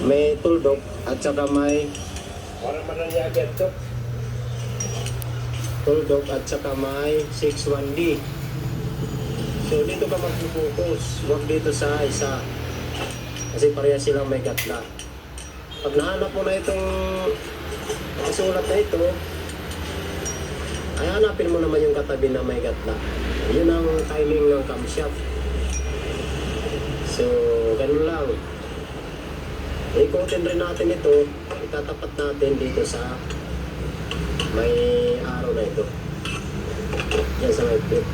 May tuldok at saka may tuldok at saka may 6-1D. So dito ka mag-focus, huwag dito sa isa. Kasi pareha silang may gatla. Pag nahanap mo na itong sulat na ito, ay hanapin mo naman yung katabi na may gatla. Yun ang timing ng camshaft. So, ganun lang. Ikotin rin natin ito, itatapat natin dito sa may araw na ito. Yan sa may plate.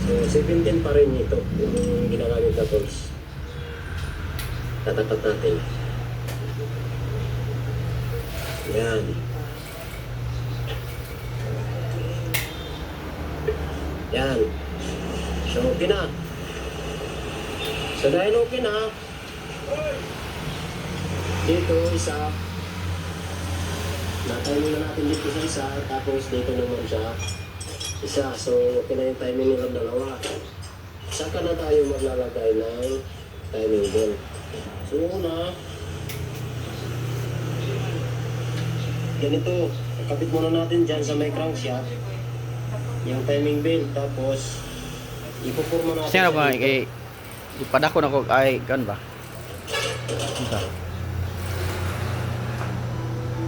So, 17 pa rin ito, yung ginagamit na tools. Tatapat natin. Yan. Yan. So, okay na. So, dahil okay na, dito, isa. Natiming na natin dito sa isa, tapos dito naman siya. Isa. So, okay na yung timing nilang dalawa. Saka na tayo maglalagay ng timing bell. So, una, ganito. Kapit muna natin dyan sa may crankshaft yung timing bell. Tapos, ipupurma natin. Sino ba kay ipadako na ko ay kan ba? Ito.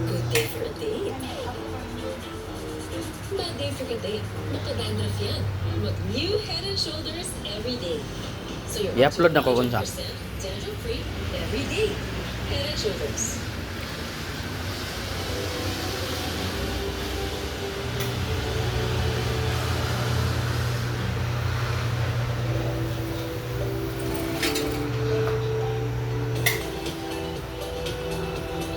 Good day for a date. Bad day for a date. Nakadandruff yan. Mag-new Head and Shoulders every day. So you're I-upload na ko unsa. dandruff free every day. Head and Shoulders.